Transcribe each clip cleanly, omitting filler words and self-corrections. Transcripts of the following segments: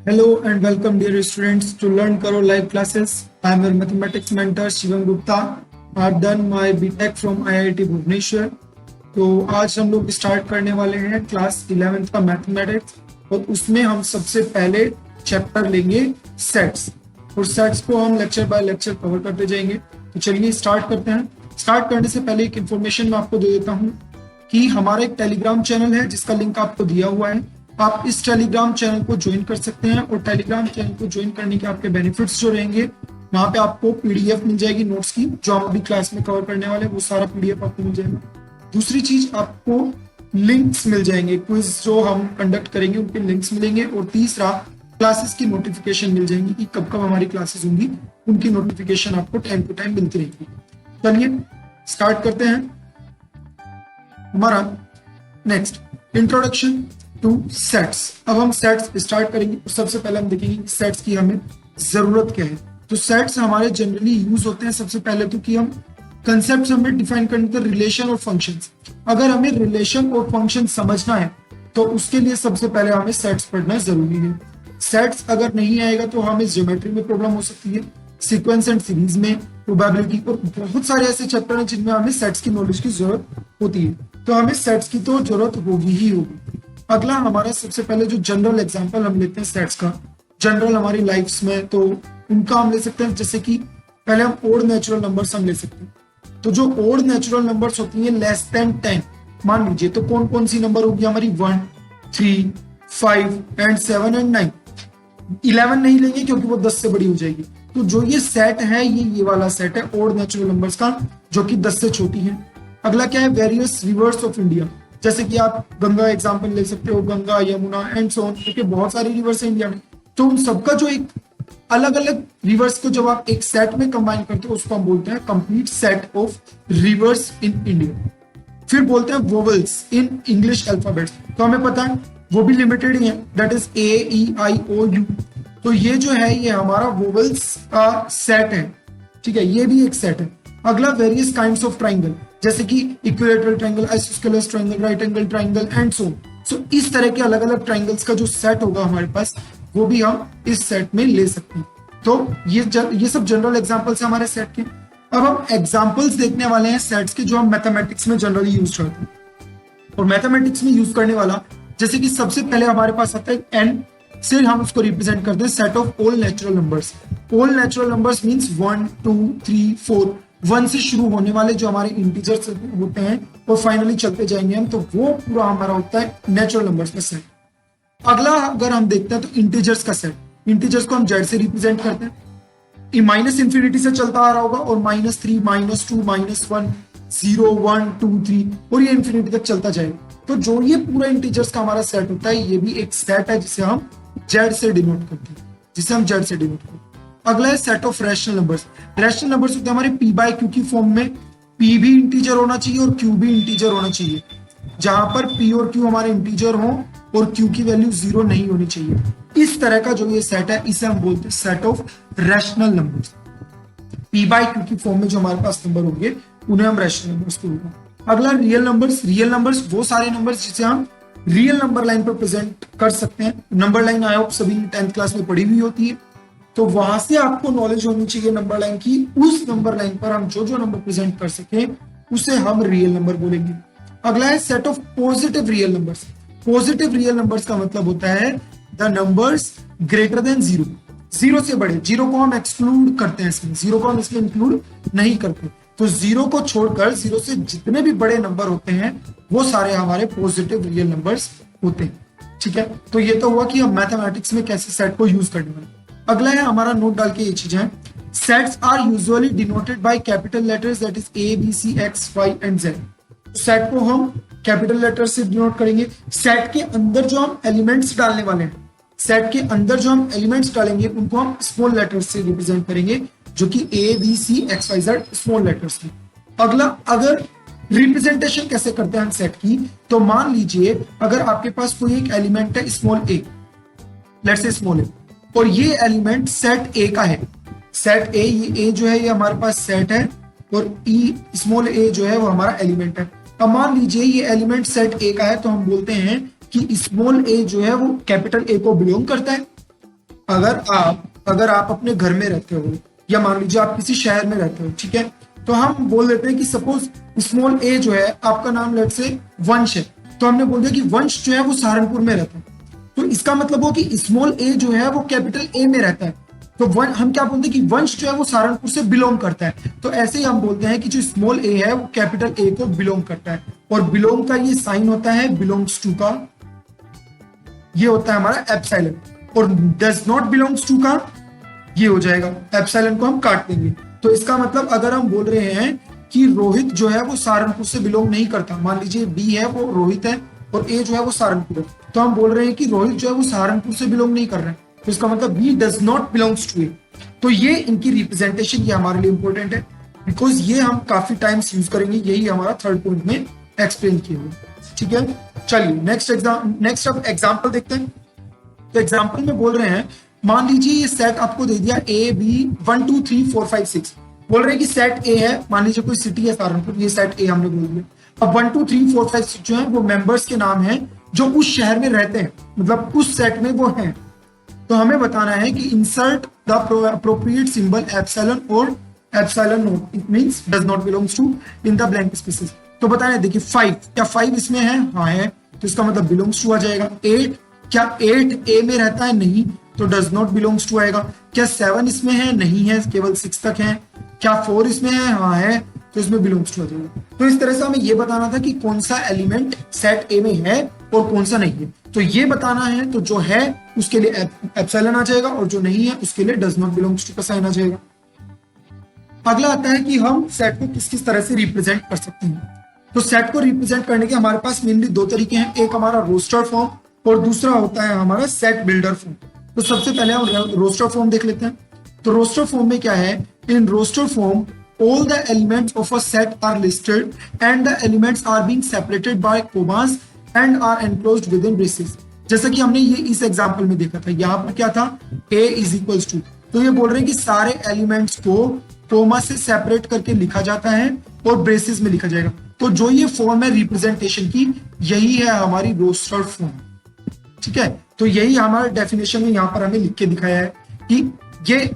Hello and welcome dear students to Learn Karo live classes. I am your mathematics mentor Shivam Gupta. I have done my BTech from IIT Bhubaneswar. तो आज हम लोग start करने वाले हैं class 11th का mathematics और उसमें हम सबसे पहले चैप्टर लेंगे सेट्स और सेट्स को हम लेक्चर बाय लेक्चर कवर करते जाएंगे। तो चलिए स्टार्ट करते हैं। स्टार्ट करने से पहले एक इन्फॉर्मेशन मैं आपको दे देता हूँ कि हमारा एक टेलीग्राम चैनल है जिसका लिंक आपको दिया हुआ है। आप इस टेलीग्राम चैनल को ज्वाइन कर सकते हैं और टेलीग्राम चैनल को ज्वाइन करने के आपके बेनिफिट्स जो रहेंगे, वहां पे आपको पीडीएफ मिल जाएगी नोट्स की, जो हम अभी क्लास में कवर करने वाले हैं वो सारा पीडीएफ आपको मिल जाएगा। दूसरी चीज, आपको लिंक्स मिल जाएंगे, क्विज जो हम कंडक्ट करेंगे उनके लिंक्स मिलेंगे। और तीसरा, क्लासेस की नोटिफिकेशन मिल जाएंगी कि कब कब हमारी क्लासेस होंगी, उनकी नोटिफिकेशन आपको टाइम टू टाइम मिलती रहेगी। चलिए स्टार्ट करते हैं हमारा नेक्स्ट इंट्रोडक्शन टू सेट्स। अब हम सेट्स स्टार्ट करेंगे। सबसे पहले हम देखेंगे कि सेट्स की हमें जरूरत क्या है। तो सेट्स हमारे जनरली यूज होते हैं सबसे पहले तो कि हम कंसेप्ट हमें डिफाइन करने के रिलेशन और फंक्शंस। अगर हमें रिलेशन और फंक्शन समझना है तो उसके लिए सबसे पहले हमें सेट्स पढ़ना जरूरी है। सेट्स अगर नहीं आएगा तो हमें ज्योमेट्री में प्रॉब्लम हो सकती है, सीक्वेंस एंड सीरीज में, प्रोबेबिलिटी और बहुत सारे ऐसे चैप्टर हैं जिनमें हमें सेट्स की नॉलेज की जरूरत होती है। तो हमें सेट्स की तो जरूरत होगी ही होगी। अगला हमारा सबसे पहले जो जनरल एग्जांपल हम लेते हैं सेट्स का, जनरल हमारी लाइफ्स में, तो उनका हम ले सकते हैं। जैसे कि पहले हम ओड नेचुरल नंबर्स हम ले सकते हैं। तो जो ओड नेचुरल नंबर्स होती है लेस देन 10, मान लीजिए, तो कौन कौन सी नंबर होगी हमारी 1, 3, 5 एंड 7 एंड 9। 11 नहीं लेंगे क्योंकि वो 10 से बड़ी हो जाएगी। तो जो ये सेट है ये वाला सेट है ओड नेचुरल नंबर्स का, जो कि 10 से छोटी है। अगला क्या है, वेरियस रिवर्स ऑफ इंडिया। जैसे कि आप गंगा एग्जांपल ले सकते हो, Ganga, Yamuna and so on, क्योंकि बहुत सारी रिवर्स है इंडिया में। तो उन सबका जो एक अलग अलग रिवर्स को जब आप एक सेट में कंबाइन करते हो उसको हम बोलते हैं complete set of reverse in India. फिर बोलते हैं वोवेल्स इन इंग्लिश अल्फाबेट्स। तो हमें पता है वो भी लिमिटेड ही है, दैट इज AEIOU। तो ये जो है ये हमारा वोवेल्स का सेट है, ठीक है, ये भी एक सेट है। अगला वेरियस काइंड्स ऑफ ट्राइंगल, जैसे कि equilateral triangle, isosceles triangle, right angle triangle and so. So इस तरह के अलग अलग ट्राइंगल्स का जो सेट होगा हमारे पास, वो भी हम इस सेट में ले सकते हैं। तो ये सब जनरल एग्जांपल्स है हमारे सेट के। अब हम एग्जांपल्स देखने वाले हैं सेट्स के, जो हम मैथमेटिक्स में जनरली यूज करते हैं। और मैथमेटिक्स में यूज करने वाला, जैसे कि सबसे पहले हमारे पास आता है n से हम उसको रिप्रेजेंट करते हैं set of all natural numbers. All natural numbers means 1, 2, 3, 4, 1 से शुरू होने वाले जो हमारे इंटीजर्स होते हैं और फाइनली चलते जाएंगे हम, तो वो पूरा हमारा होता है नेचुरल नंबर्स का सेट। अगला अगर हम देखते हैं तो इंटीजर्स का सेट। इंटीजर्स को हम जेड से रिप्रेजेंट करते हैं। माइनस इंफिनिटी से चलता आ रहा होगा और -3, -2, -1, 0, 1, 2, 3 और ये इंफिनिटी तक चलता जाएगा। तो जो ये पूरा इंटीजर्स का हमारा सेट होता है, ये भी एक सेट है जिसे हम जेड से डिनोट करते हैं, अगला है set of rational numbers. Rational numbers होते हैं हमारे p बाय q की फॉर्म में। p भी इंटीजर होना चाहिए और q भी इंटीजर होना चाहिए। जहां पर p और q हमारे इंटीजर हो और q की वैल्यू 0 नहीं होनी चाहिए। इस तरह का जो ये सेट है इसे हम बोलते हैं set of rational numbers. p by q की फॉर्म में जो हमारे पास नंबर होंगे उन्हें हम रैशनल नंबर्स बोलते हैं। अगला रियल नंबर्स। रियल नंबर्स वो सारे नंबर्स जिसे हम रियल नंबर लाइन पर प्रेजेंट कर सकते हैं। नंबर लाइन आई होप सभी 10th क्लास में पढ़ी हुई होती है, तो वहां से आपको नॉलेज होनी चाहिए नंबर लाइन की। उस नंबर लाइन पर हम जो जो नंबर प्रेजेंट कर सके उसे हम रियल नंबर बोलेंगे। अगला है set of positive real numbers. Positive real numbers का मतलब होता है द नंबर्स ग्रेटर देन 0, 0 से बड़े। 0 को हम एक्सक्लूड करते हैं, इसमें 0 को हम इसमें इंक्लूड नहीं करते। तो 0 को छोड़कर 0 से जितने भी बड़े नंबर होते हैं वो सारे हमारे पॉजिटिव रियल नंबर्स होते हैं, ठीक है। तो ये तो हुआ कि हम मैथमेटिक्स में कैसे सेट को यूज करने वाले। अगला है हमारा नोट डाल के ये चीजें हैं। Sets are usually denoted by capital letters, that is A, B, C, X, Y and Z। Set को हम कैपिटल लेटर से डिनोट करेंगे। सेट के अंदर जो हम एलिमेंट्स डालने वाले हैं, सेट के अंदर जो हम एलिमेंट्स डालेंगे उनको हम स्मॉल लेटर्स से रिप्रेजेंट करेंगे, जो कि A, B, C, X, Y, Z small letters में। अगला, अगर रिप्रेजेंटेशन कैसे करते हैं हम सेट की, तो मान लीजिए अगर आपके पास कोई एक एलिमेंट है small a, let's say small a, और ये एलिमेंट सेट A का है। सेट A, ये A जो है ये हमारे पास सेट है और E स्मॉल a जो है वो हमारा एलिमेंट है। अब मान लीजिए ये एलिमेंट सेट A का है, तो हम बोलते हैं कि स्मॉल a जो है वो कैपिटल A को बिलोंग करता है। अगर आप अपने घर में रहते हो या मान लीजिए आप किसी शहर में रहते हो, ठीक है, तो हम बोल देते हैं कि सपोज स्मॉल ए जो है आपका नाम लेट से वंश है, तो हमने बोल दिया कि वंश जो है वो सहारनपुर में रहता है, तो इसका मतलब हो कि स्मॉल ए जो है वो कैपिटल ए में रहता है, तो हम क्या बोलते हैं कि वंश जो है वो सहारनपुर से बिलोंग करता है। तो ऐसे ही हम बोलते हैं कि जो स्मॉल ए है वो कैपिटल ए को बिलोंग करता है, और बिलोंग का ये साइन होता है बिलोंग्स टू का, ये होता है हमारा एप्सिलॉन, और डज नॉट बिलोंग्स टू का ये हो जाएगा, एप्सिलॉन को हम काट देंगे। तो इसका मतलब अगर हम बोल रहे हैं कि रोहित जो है वो सहारनपुर से बिलोंग नहीं करता, मान लीजिए बी है वो रोहित है और ए जो है वो सहारनपुर है, तो हम बोल रहे हैं कि रोहित जो है वो सहारनपुर से बिलोंग नहीं कर रहा है, तो इसका मतलब B does not belongs to A. तो ये इनकी रिप्रेजेंटेशन ये हमारे लिए इंपॉर्टेंट है, बिकॉज ये हम काफी टाइम्स यूज करेंगे, यही हमारा थर्ड पॉइंट में एक्सप्लेन किया हुआ। ठीक है, चलिए नेक्स्ट अब एग्जाम्पल देखते हैं। तो एग्जाम्पल में बोल रहे हैं, मान लीजिए ये सेट आपको दे दिया ए बी 1 2 3 4 5 6, बोल रहे हैं कि सेट ए है, मान लीजिए कोई सिटी है सहारनपुर, ये सेट ए हमने बोल दिया। अब 1 2 3 4 5 6 जो है वो मेंबर्स के नाम है जो उस शहर में रहते हैं, मतलब उस सेट में वो हैं। तो हमें बताना है कि insert the appropriate symbol epsilon और epsilon not, it means does not belongs to in the blank spaces. तो बताना है, देखिए 5, क्या 5 इसमें है? हाँ है, तो इसका मतलब बिलोंग्स टू आ जाएगा। 8, क्या 8 ए में रहता है? नहीं, तो डज नॉट बिलोंग्स टू आएगा। क्या 7 इसमें है? नहीं है, केवल 6 तक है। क्या 4 इसमें है? हाँ है, तो इसमें बिलोंग्स टू आ जाएगा। तो इस तरह से हमें ये बताना था कि कौन सा एलिमेंट सेट ए में है और कौन सा नहीं है। तो ये बताना है, तो जो है उसके लिए एप्सिलॉन आ जाएगा और जो नहीं है उसके लिए डज नॉट बिलोंग्स टू का साइन आ जाएगा। अगला आता है कि हम सेट को किस किस तरह से रिप्रेजेंट कर सकते हैं। तो सेट को रिप्रेजेंट करने के हमारे पास मेनली 2 तरीके हैं, एक हमारा रोस्टर फॉर्म और दूसरा होता है हमारा सेट बिल्डर फॉर्म। तो सबसे पहले हम रोस्टर फॉर्म देख लेते हैं। तो रोस्टर फॉर्म में क्या है? In roster form all the elements of a set are listed and the elements are being separated by commas and are enclosed within braces। जैसा कि हमने ये इस एग्जांपल में देखा था, यहाँ पर क्या था? a is equals to, तो ये बोल रहे हैं कि सारे एलिमेंट्स को कोमा से सेपरेट करके लिखा जाता है और ब्रेसेस में लिखा जाएगा। तो जो ये फॉर्म है रिप्रेजेंटेशन की, यही है हमारी रोस्टर फॉर्म। ठीक है, तो यही हमारे डेफिनेशन में यहाँ पर हमें लिख के दिखाया है कि ये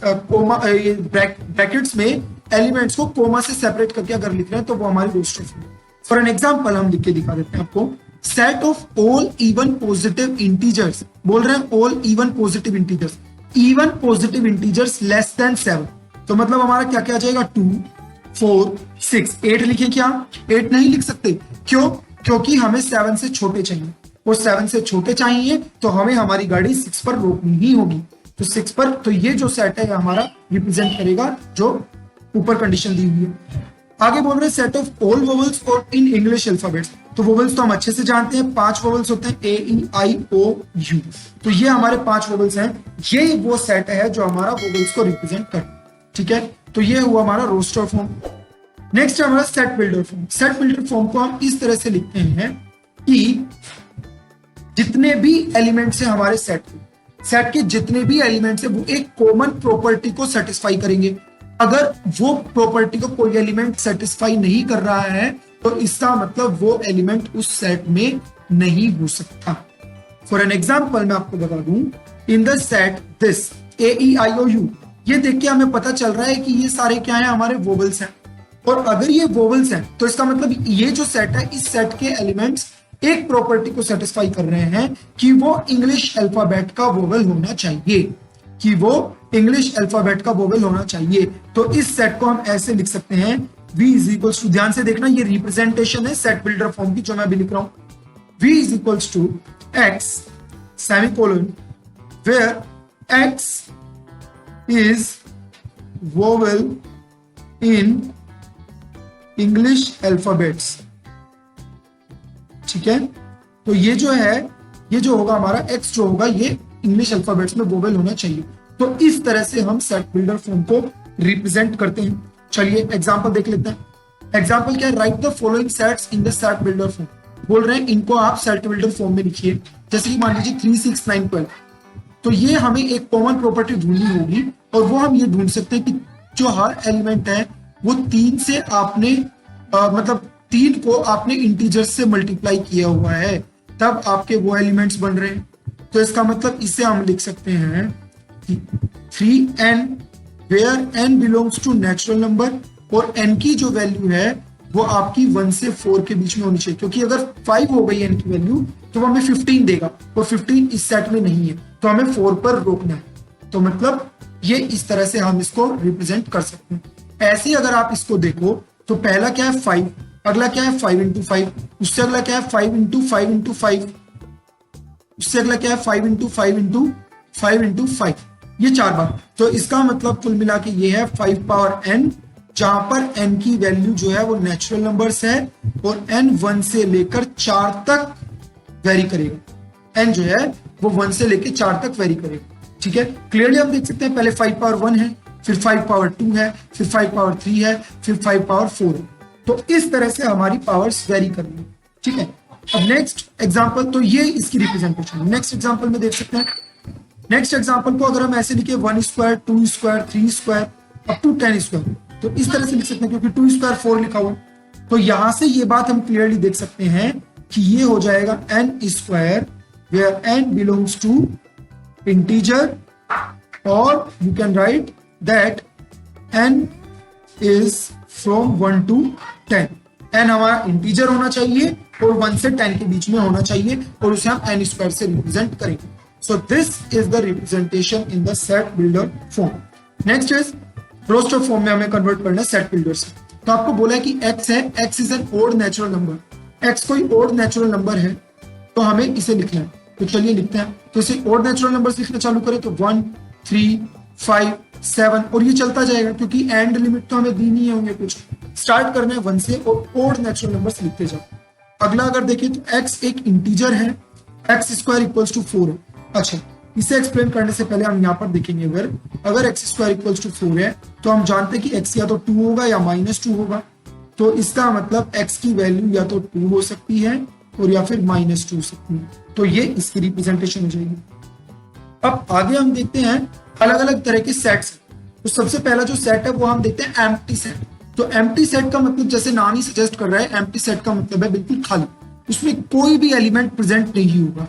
कोमा ब्रैकेट्स में एलिमेंट्स को कोमा से सेपरेट करके अगर लिख रहे हैं तो वो हमारी roster form. For an example हम लिख के दिखा देते हैं आपको, set of all even positive integers, बोल रहे हैं all even positive integers, even positive integers less than 7। तो मतलब हमारा क्या क्या आ जाएगा? 2 4 6 8 लिखे क्या? 8 नहीं लिख सकते, क्यों? क्योंकि हमें 7 से छोटे चाहिए, और 7 से छोटे चाहिए तो हमें हमारी गाड़ी 6 पर रोकनी ही होगी। तो 6 पर, तो ये जो सेट है हमारा रिप्रेजेंट करेगा जो ऊपर कंडीशन दी हुई है। आगे बोल रहे हैं सेट ऑफ ऑल वोवेल्स और इन इंग्लिश अल्फाबेट्स। तो वोवेल्स तो हम अच्छे से जानते हैं, 5 वोवेल्स होते हैं, ए ई आई ओ यू। तो ये हमारे 5 वोवेल्स हैं, ये वो सेट है जो हमारा वोवेल्स को रिप्रेजेंट कर। ठीक है, तो ये हुआ हमारा रोस्टर फॉर्म। नेक्स्ट है हमारा set builder form. Set builder form को हम इस तरह से लिखते हैं कि जितने भी एलिमेंट्स हैं हमारे सेट के जितने भी एलिमेंट्स हैं वो एक कॉमन प्रॉपर्टी को सेटिस्फाई करेंगे। अगर वो प्रॉपर्टी को कोई एलिमेंट सेटिस्फाई नहीं कर रहा है तो इसका मतलब वो एलिमेंट उस सेट में नहीं हो सकता। फॉर एन एग्जांपल मैं आपको बता दूं, in the set this A E I O U, ये देख के हमें पता चल रहा है कि ये सारे क्या है? हमारे वोवेल्स हैं। और अगर ये वोवेल्स हैं तो इसका मतलब ये जो सेट है, इस सेट के एलिमेंट्स एक प्रॉपर्टी को सेटिस्फाई कर रहे हैं कि वो इंग्लिश अल्फाबेट का वोवेल होना चाहिए, कि वो इंग्लिश अल्फाबेट का वोवेल होना चाहिए। तो इस सेट को हम ऐसे लिख सकते हैं, v इज इक्वल्स टू, ध्यान से देखना ये रिप्रेजेंटेशन है सेट बिल्डर फॉर्म की जो मैं अभी लिख रहा हूं, v is equals to x semicolon where x is vowel in English alphabets. ठीक है, तो ये जो है, ये जो होगा हमारा x जो होगा ये इंग्लिश अल्फाबेट्स में वोवेल होना चाहिए। तो इस तरह से हम सेट बिल्डर फॉर्म को रिप्रेजेंट करते हैं। चलिए एग्जांपल देख लेते हैं। एग्जांपल क्या है? Right the following sets in the set builder form. बोल रहे हैं इनको आप सेट बिल्डर फॉर्म में लिखिए। जैसे कि मान लीजिए 3 6 9 12, तो ये हमें एक कॉमन प्रॉपर्टी ढूंढनी होगी और वो हम ये ढूंढ सकते हैं कि जो हर एलिमेंट है वो 3 से आपने मतलब 3 को आपने इंटीजर से मल्टीप्लाई किया हुआ है, तब आपके वो एलिमेंट्स बन रहे हैं। तो इसका मतलब इसे हम लिख सकते हैं कि 3n where n belongs to natural number, और n की जो वैल्यू है वो आपकी 1 से 4 के बीच में होनी चाहिए, क्योंकि अगर 5 हो गई n की वैल्यू तो वो हमें 15 देगा, और 15 इस सेट में नहीं है, तो हमें 4 पर रोकना है। तो मतलब ये इस तरह से हम इसको रिप्रेजेंट कर सकते हैं। ऐसे अगर आप इसको देखो तो पहला क्या है 5, अगला क्या है 5 इंटू 5, उससे अगला क्या है 5 इंटू 5 इंटू 5, उससे अगला क्या है 5 इंटू 5 इंटू 5 इंटू 5, ये 4 बार। तो इसका मतलब कुल मिला के ये है 5 पावर n, जहां पर n की वैल्यू जो है वो नेचुरल नंबर्स है, और n 1 से लेकर 4 तक वेरी करेगा। n जो है वो 1 से लेकर 4 तक वेरी करेगा। ठीक है, क्लियरली हम देख सकते हैं पहले 5 पावर 1 है, फिर 5 पावर 2 है, फिर 5 पावर 3 है, फिर 5 पावर 4 है। तो इस तरह से हमारी पावर्स वेरी कर रही है। ठीक है, अब नेक्स्ट एग्जांपल, तो ये इसकी रिप्रेजेंटेशन। नेक्स्ट एग्जांपल में देख सकते हैं, नेक्स्ट एग्जांपल को अगर हम ऐसे लिखे 1 square 2 square 3 square up to 10 square, तो इस तरह से लिख सकते हैं, क्योंकि 2 स्क्वायर 4 लिखा हुआ। तो यहां से ये बात हम क्लियरली देख सकते हैं कि ये हो जाएगा n square where n belongs to integer, or you can write that n is from 1 to 10। n हमारा इंटीजर होना चाहिए और 1 से 10 के बीच में होना चाहिए, और उसे हम n स्क्वायर से रिप्रेजेंट करेंगे। So this is the representation in the set builder form. Next is roster form में हमें कन्वर्ट करना है सेट बिल्डर से। तो आपको बोला है कि x है, x is an odd natural number, x कोई ओड नेचुरल नंबर है, तो हमें इसे लिखना है। तो चलिए लिखते हैं। तो इसे ओड नेचुरल नंबर्स लिखना चालू करें तो 1 3 5 7, और ये चलता जाएगा, क्योंकि एंड लिमिट तो हमें दी नहीं होंगे कुछ। स्टार्ट करना है 1 से और ओड नेचुरल नंबर्स लिखते जाओ। अगला अगर देखें तो x एक इंटीजर है, x स्क्वायर इक्वल्स टू 4 है। अच्छा, इसे एक्सप्लेन करने से पहले हम यहाँ पर देखेंगे, अगर x स्क्वायर इक्वल्स टू 4 है तो हम जानते हैं कि x या तो 2 होगा या -2 होगा। तो इसका मतलब x की वैल्यू या तो 2 हो सकती है और या फिर -2 हो सकती है। तो ये इसकी रिप्रेजेंटेशन हो जाएगी। अब आगे हम देखते हैं अलग अलग तरह के सेट्स। तो सबसे पहला जो सेट है वो हम देखते हैं एम्प्टी सेट। तो एम्प्टी सेट का मतलब जैसे नाम ही सजेस्ट कर रहा है, एम्प्टी सेट का मतलब है बिल्कुल खाली, उसमें कोई भी एलिमेंट प्रेजेंट नहीं होगा।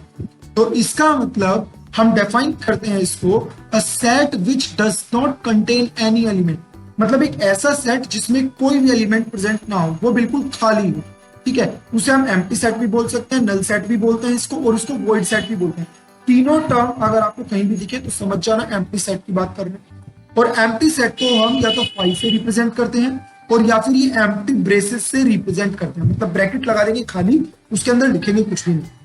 तो इसका मतलब हम डिफाइन करते हैं इसको a set which does not contain any element, मतलब एक ऐसा सेट जिसमें कोई भी एलिमेंट प्रेजेंट ना हो, वो बिल्कुल खाली हो। ठीक है, उसे हम एम्प्टी सेट भी बोल सकते हैं, नल सेट भी बोलते हैं इसको, और उसको वॉइड सेट भी बोलते हैं। तीनों टर्म अगर आपको कहीं भी दिखे तो समझ जाना एम्प्टी सेट की बात कर रहे हैं। और एम्प्टी सेट को हम या तो 5 से रिप्रेजेंट करते हैं, और या फिर ये एम्प्टी ब्रेसेस से रिप्रेजेंट करते हैं, मतलब ब्रैकेट लगा देंगे खाली, उसके अंदर लिखेंगे कुछ भी नहीं।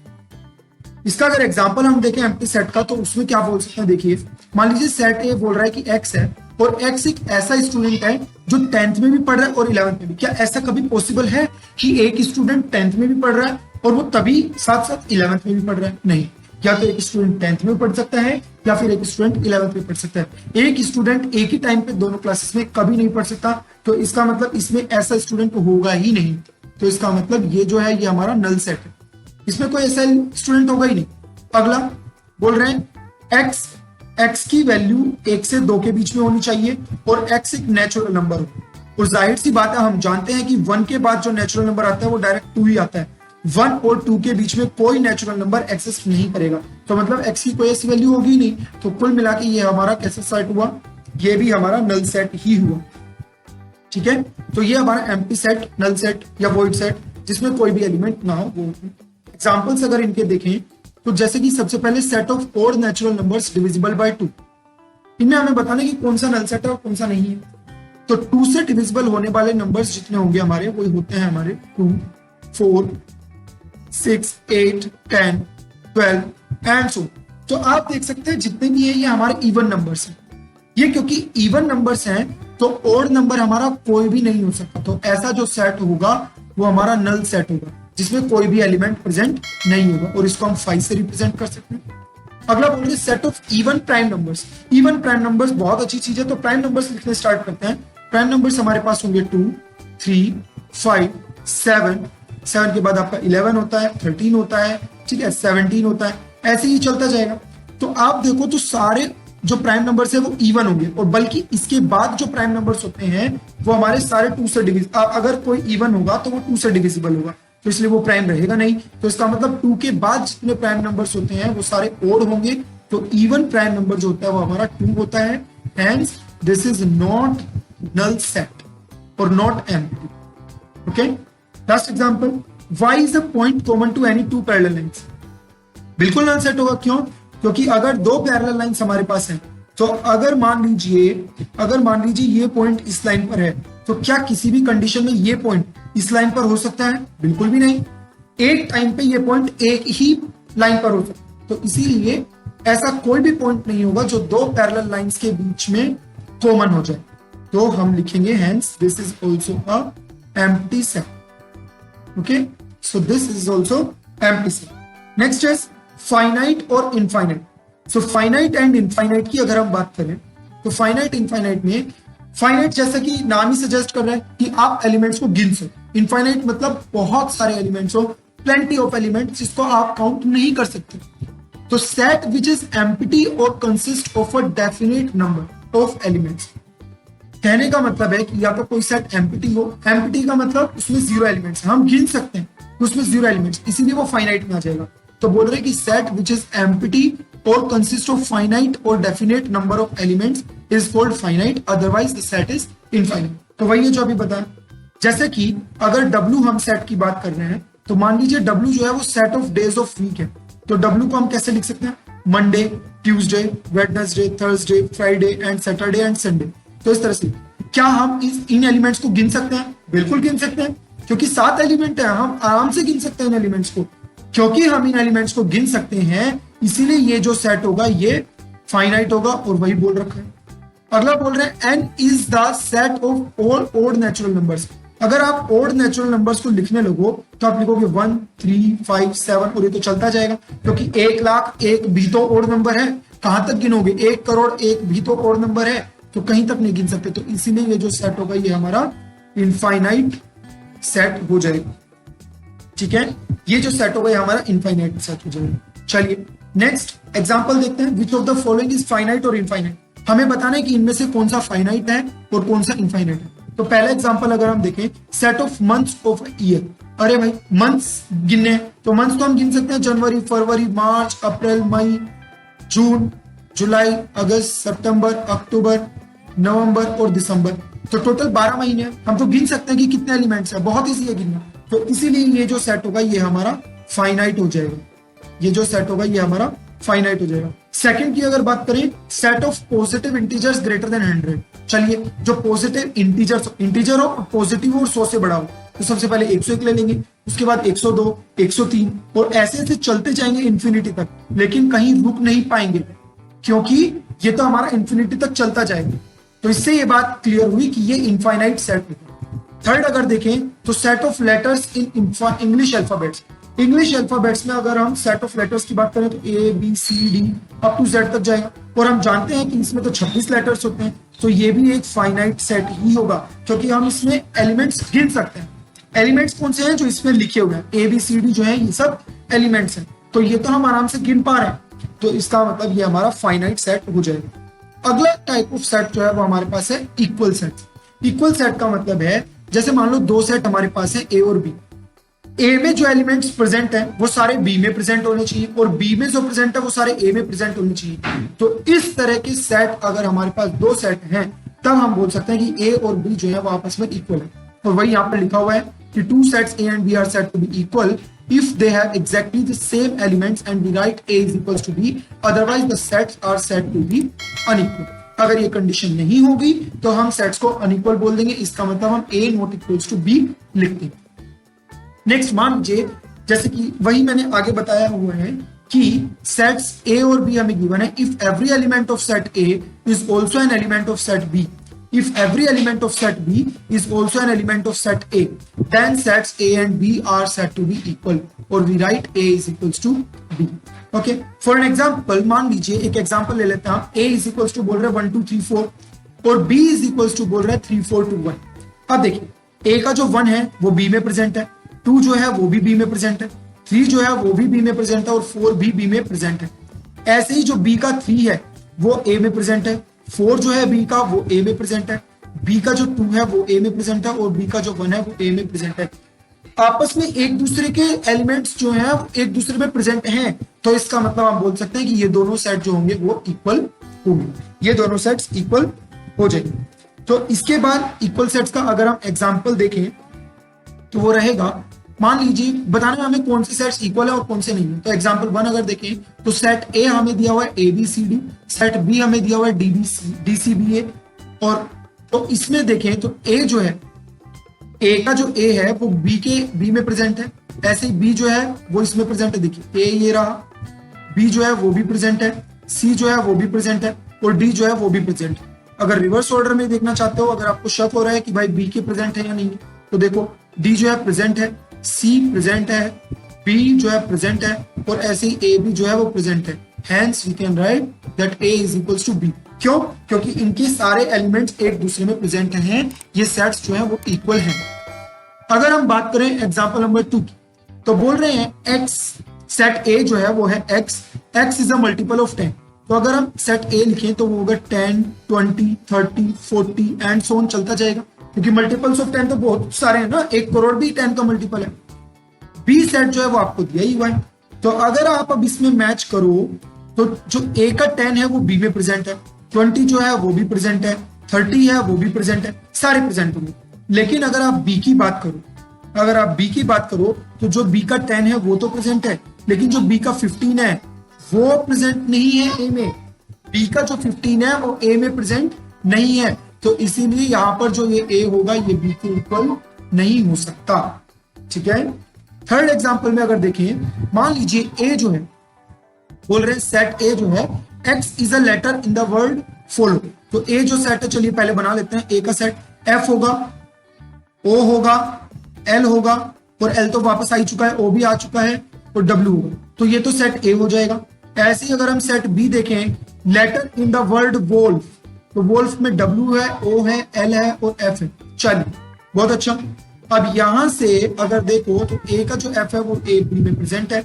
इसका अगर एग्जांपल हम देखें एम्प्टी सेट का, तो उसमें क्या बोल सकते हैं, देखिए मान लीजिए सेट ए बोल रहा है कि x है, और x एक ऐसा स्टूडेंट है जो 10th में भी पढ़ रहा है और 11th में भी। क्या ऐसा कभी पॉसिबल है कि एक स्टूडेंट 10th में भी पढ़ रहा है और वो तभी साथ साथ 11th में भी पढ़ रहा है? नहीं, या तो एक स्टूडेंट 10th में पढ़ सकता है या फिर एक स्टूडेंट 11th में पढ़ सकता है। एक स्टूडेंट एक ही टाइम पे दोनों क्लासेस में कभी नहीं पढ़ सकता, तो इसका मतलब इसमें ऐसा स्टूडेंट होगा ही नहीं। तो इसका मतलब ये जो है ये हमारा नल सेट है, इसमें कोई ऐसा स्टूडेंट होगा ही नहीं। अगला बोल रहे हैं x की वैल्यू 1 से 2 के बीच में होनी चाहिए, और x एक नेचुरल नंबर हो। और जाहिर सी बात है, हम जानते हैं कि 1 के बाद जो नेचुरल नंबर आता है वो डायरेक्ट 2 ही आता है। 1 और 2 के बीच में कोई नेचुरल नंबर एग्जिस्ट नहीं करेगा, तो मतलब x की कोई ऐसी वैल्यू होगी नहीं। तो कुल मिला के ये हमारा कैसा सेट हुआ, ये भी हमारा नल सेट ही हुआ। ठीक है, तो ये हमारा एम्प्टी सेट, नल सेट या वॉइड सेट जिसमें कोई भी एलिमेंट ना हो वो। एग्जाम्पल्स अगर इनके देखें तो जैसे कि सबसे पहले set of odd natural numbers divisible by 2, इनमें हमें बताना कि कौन सा नल सेट है और कौन सा नहीं है। तो 2 से डिविजिबल होने वाले नंबर्स जितने होंगे हमारे, वो होते हैं हमारे 2 4 6 8 10 12 एंड सो। तो आप देख सकते हैं जितने भी है ये हमारे इवन नंबर्स हैं। ये क्योंकि इवन नंबर्स हैं तो ओड नंबर हमारा कोई भी नहीं हो सकता। तो ऐसा जो सेट होगा वो हमारा नल सेट होगा, जिसमें कोई भी एलिमेंट प्रेजेंट नहीं होगा, और इसको हम 5 से रिप्रेजेंट कर सकते हैं। अगला बोल रहे set of even prime numbers. Even prime numbers बहुत अच्छी चीज है, तो प्राइम नंबर्स लिखने स्टार्ट करते हैं। प्राइम नंबर्स हमारे पास होंगे 2 3 5 7 7 के बाद आपका 11 होता है, 13 होता है, ठीक है, 17 होता है, ऐसे ही चलता जाएगा। तो आप देखो तो सारे जो प्राइम नंबर्स है वो इवन होंगे, और बल्कि इसके बाद जो प्राइम नंबर्स होते हैं वो हमारे सारे 2 से डिविजिबल। अगर कोई इवन होगा तो वो 2 से डिविजिबल होगा। तो इसलिए वो प्राइम रहेगा नहीं। तो इसका मतलब 2 के बाद जितने प्राइम नंबर्स होते हैं वो सारे ओड होंगे, तो इवन प्राइम नंबर जो होता है वो हमारा 2 होता है। Hence this is not null set और not empty. Okay, last example, y is a point common to any two parallel lines. बिल्कुल नल सेट होगा, क्यों? क्योंकि अगर दो पैरेलल लाइंस हमारे पास हैं, तो अगर मान लीजिए ये पॉइंट इस लाइन पर है, तो क्या किसी भी कंडीशन में ये पॉइंट इस लाइन पर हो सकता है? बिल्कुल भी नहीं। एक टाइम पे ये पॉइंट एक ही लाइन पर हो सकता है, तो इसीलिए ऐसा कोई भी पॉइंट नहीं होगा जो दो पैरेलल लाइंस के बीच में कॉमन हो जाए। तो हम लिखेंगे hence this is also a empty set. Okay, so this is also empty set. Next is finite और infinite. So finite and infinite की अगर हम बात करें, तो फाइनाइट इनफाइनाइट में, फाइनाइट जैसा कि नाम ही सजेस्ट कर रहा है कि आप एलिमेंट्स को गिन सको। इनफाइनाइट मतलब बहुत सारे एलिमेंट्स हो, प्लेंटी ऑफ एलिमेंट्स जिसको आप काउंट नहीं कर सकते। तो सेट विच इज एम्प्टी और consist of a definite number of elements. कहने का मतलब है कि या तो कोई सेट एम्प्टी हो, एम्प्टी का मतलब उसमें जीरो एलिमेंट्स, हम गिन सकते हैं उसमें जीरो एलिमेंट्स, इसीलिए वो फाइनाइट में आ जाएगा। तो बोल रहे कि सेट विच इज एम्प्टी और कंसिस्ट ऑफ फाइनाइट और definite number of elements is called finite, otherwise the set is infinite. तो वही है जो अभी बताया। जैसे कि अगर W हम सेट की बात कर रहे हैं, तो मान लीजिए W जो है वो set of days of week है, तो W को हम कैसे लिख सकते हैं? Monday, Tuesday, Wednesday, Thursday, Friday and Saturday and Sunday. तो इस तरह से क्या हम इन एलिमेंट्स को गिन सकते हैं? बिल्कुल गिन सकते हैं, क्योंकि 7 एलिमेंट है, हम आराम से गिन सकते हैं इन एलिमेंट्स को। क्योंकि हम इन एलिमेंट्स को गिन सकते हैं, इसीलिए ये जो सेट होगा ये फाइनाइट होगा, और वही बोल रखा है। अगला बोल रहे हैं n is the set of all odd natural numbers. अगर आप ओड नेचुरल नंबर्स को लिखने लगो तो आप लिखोगे 1, 3, 5, 7 और ये तो चलता जाएगा, क्योंकि 1,00,000 भी तो ओड नंबर है। कहां तक गिनोगे? 1,00,00,000 भी तो ओड नंबर है, तो कहीं तक नहीं गिन सकते। तो इसीलिए ये जो सेट होगा ये हमारा इनफाइनाइट सेट हो जाएगा। ठीक है, ये जो सेट होगा ये हमारा इनफाइनाइट सेट हो जाएगा। चलिए नेक्स्ट एग्जांपल देखते हैं। Which of the following is finite और इनफाइनाइट। हमें बताना है कि इनमें से कौन सा फाइनाइट है और कौन सा इनफाइनाइट है। तो पहला एग्जांपल अगर हम देखें, set of months of year. अरे भाई मंथ्स गिनने हैं, तो मंथ्स तो हम गिन सकते हैं जनवरी, फरवरी, मार्च, अप्रैल, मई, जून, जुलाई, अगस्त, सितंबर, अक्टूबर, नवंबर और दिसंबर। तो टोटल 12 महीने हैं, हम तो गिन सकते हैं कि कितने एलिमेंट्स हैं, बहुत इजी है गिनना। तो इसीलिए ये जो सेट होगा ये हमारा फाइनाइट हो जाएगा। ये जो सेट होगा ये हमारा फाइनाइट हो जाएगा। सेकंड की अगर बात करें, set of positive integers greater than 100। चलिए जो पॉजिटिव इंटीजर हो, पॉजिटिव हो और 100 से बड़ा हो, तो सबसे पहले 101 ले लेंगे, उसके बाद 102, 103 और ऐसे ऐसे चलते जाएंगे इन्फिनिटी तक, लेकिन कहीं रुक नहीं पाएंगे, क्योंकि ये तो हमारा इन्फिनिटी तक चलता जाएगा। तो इससे ये बात क्लियर हुई कि ये इनफाइनाइट सेट है। थर्ड अगर देखें तो set of letters in English alphabets. English alphabets में अगर हम सेट ऑफ लेटर्स की बात करें तो A, B, C, D up to Z तक जाएगा, और हम जानते हैं कि इसमें तो 26 लेटर्स होते हैं, तो ये भी एक फाइनाइट सेट ही होगा, क्योंकि हम इसमें एलिमेंट्स गिन सकते हैं। एलिमेंट्स कौन से हैं? जो इसमें लिखे हुए हैं, A, B, C, D जो है ये सब एलिमेंट्स हैं, तो ये तो हम आराम से गिन पा रहे हैं, तो इसका मतलब ये हमारा फाइनाइट सेट हो जाएगा। अगला टाइप ऑफ सेट जो है वो हमारे पास है इक्वल सेट। इक्वल सेट का मतलब है, जैसे मान लो दो सेट हमारे पास है A और B। A में जो एलिमेंट्स प्रेजेंट हैं वो सारे B में प्रेजेंट होने चाहिए, और B में जो प्रेजेंट है वो सारे A में प्रेजेंट होने चाहिए। तो इस तरह के सेट अगर हमारे पास दो सेट हैं, तब हम बोल सकते हैं कि A और B जो है वो आपस में इक्वल है। और वही यहाँ पर लिखा हुआ है कि two sets A and B are said to be equal if they have exactly the same elements and we write A is equals to B, otherwise the sets are said to be unequal। अगर ये condition नहीं होगी तो हम sets को unequal बोल देंगे, इसका मतलब हम A not equals to B लिख देंगे। नेक्स्ट मान लीजिए, जैसे कि वही मैंने आगे बताया हुआ है कि सेट्स A और B हमें गिवन है। If every element of set A is also an element of set B, if every element of set B is also an element of set A, then sets A and B are said to be equal, or we write A is equals to B। Okay, for an example, मान लीजिए एक example ले लेते हैं हम। A is equals to बोल रहे 1 2 3 4 और B is equals to बोल रहे 3 4 2 1। अब देखिए A का जो 1 है वो B में प्रेजेंट है, 2 जो है वो भी B में प्रेजेंट है, 3 जो है वो भी B में प्रेजेंट है, और 4 भी B में प्रेजेंट है। ऐसे ही जो B का 3 है वो A में प्रेजेंट है, 4 जो है B का वो A में प्रेजेंट है, B का जो 2 है वो A में प्रेजेंट है, और B का जो 1 है वो A में प्रेजेंट है। आपस में एक दूसरे के एलिमेंट्स जो हैं एक दूसरे में प्रेजेंट हैं, तो इसका मतलब आप बोल सकते हैं कि ये दोनों सेट जो होंगे वो इक्वल होंगे, ये दोनों सेट्स इक्वल हो जाएंगे। तो इसके बाद इक्वल सेट्स का अगर हम एग्जांपल देखें तो वो रहेगा, मान लीजिए बताना हमें कौन से सेट्स इक्वल है और कौन से नहीं है। तो एग्जांपल 1 अगर देखें तो सेट ए हमें दिया हुआ है ABCD, सेट बी हमें दिया हुआ है DCBA, और तो इसमें देखें तो ए जो है, ए का जो ए है वो बी में प्रेजेंट है, ऐसे ही बी जो है वो इसमें प्रेजेंट है, देखिए ए ये रहा, बी जो है वो भी प्रेजेंट है, सी जो है वो भी प्रेजेंट है, और डी जो है वो भी प्रेजेंट है। अगर रिवर्स ऑर्डर में देखना चाहते हो, अगर आपको शक हो रहा है कि भाई बी के प्रेजेंट है या नहीं, तो देखो डी जो है प्रेजेंट है, सी प्रेजेंट है, बी जो है प्रेजेंट है, और ऐसे ही ए भी जो है वो प्रेजेंट है। Hence we can write that A is equals to B। क्यों? क्योंकि इनके सारे एलिमेंट्स एक दूसरे में प्रेजेंट हैं, ये सेट्स जो हैं वो इक्वल हैं। अगर हम बात करें एग्जांपल नंबर 2 की, तो बोल रहे हैं X, सेट A जो है वो है X, X is a multiple of 10। तो अगर हम सेट A लिखें तो वो होगा 10, 20, 30, 40 एंड सो ऑन चलता जाएगा, क्योंकि मल्टीपल्स ऑफ 10 तो बहुत सारे हैं ना, 1 करोड़ भी 10 का मल्टीपल है। बी सेट जो है वो आपको दिया ही हुआ है, तो अगर आप अब इसमें मैच करो तो जो ए का 10 है वो बी में प्रेजेंट है, 20 जो है वो भी प्रेजेंट है, 30 है वो भी प्रेजेंट है, सारे प्रेजेंट होंगे। लेकिन अगर आप बी की बात करो, अगर आप बी की बात करो तो जो बी का 10 है वो तो प्रेजेंट है, लेकिन जो बी का 15 है वो प्रेजेंट नहीं है ए में। बी का जो 15 है वो ए में प्रेजेंट नहीं है, तो इसीलिए यहां पर जो ये ए होगा ये बी के इक्वल नहीं हो सकता। ठीक है। थर्ड एग्जांपल में अगर देखें, मान लीजिए ए जो है, बोल रहे हैं सेट ए जो है X is a letter in the word follow. तो ए जो सेट है, चलिए पहले बना लेते हैं। ए का सेट F होगा, O होगा, L होगा, और L तो वापस आ ही चुका है, O भी आ चुका है, और W होगा, तो ये तो सेट ए हो जाएगा। ऐसे ही अगर हम सेट बी देखें, letter in the word wolf, तो वोल्फ में W है, O है, L है और F है। चलिए बहुत अच्छा। अब यहां से अगर देखो तो ए का जो F है वो ए बी में प्रेजेंट है,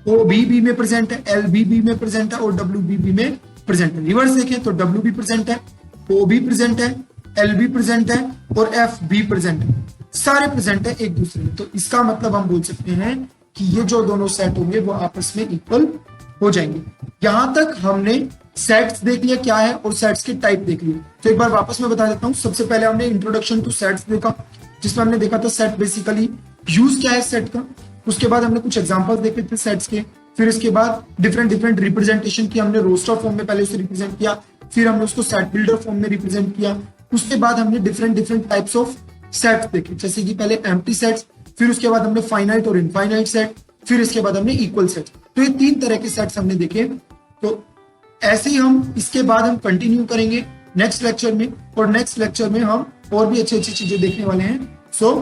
O बी में प्रेजेंट है, L बी में प्रेजेंट है, और W बी में प्रेजेंट है। रिवर्स देखें तो W भी प्रेजेंट है, O भी प्रेजेंट है, L भी प्रेजेंट है, और F भी प्रेजेंट है, सारे प्रेजेंट है एक दूसरे में। तो इसका मतलब हम बोल सकते हैं कि ये जो दोनों सेट होंगे वो आपस में इक्वल हो जाएंगे। यहां तक हमने सेट्स देख लिया क्या है और सेट्स के टाइप देख लिए। तो एक बार वापस मैं बता देता हूं। सबसे पहले हमने इंट्रोडक्शन टू सेट्स देखा, जिसमें हमने देखा था सेट बेसिकली यूज क्या है सेट का। उसके बाद हमने कुछ एग्जांपल्स देखे थे सेट्स के। फिर इसके बाद डिफरेंट रिप्रेजेंटेशन की, हमने रोस्टर फॉर्म में पहले उसे रिप्रेजेंट किया, फिर हमने उसको सेट बिल्डर फॉर्म में रिप्रेजेंट किया। उसके बाद हमने डिफरेंट टाइप्स ऑफ सेट्स देखे, जैसे कि पहले एम्प्टी सेट्स, फिर उसके बाद हमने फाइनाइट और इनफाइनाइट सेट, फिर इसके बाद हमने इक्वल सेट। तो ये 3 तरह के सेट्स हमने देखे। तो ऐसे ही हम इसके बाद हम कंटिन्यू करेंगे नेक्स्ट लेक्चर में, और नेक्स्ट लेक्चर में हम और भी अच्छी चीजें देखने वाले हैं। सो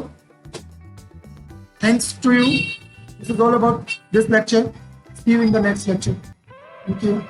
thanks to you. This is all about this lecture. See you in the next lecture. Thank you.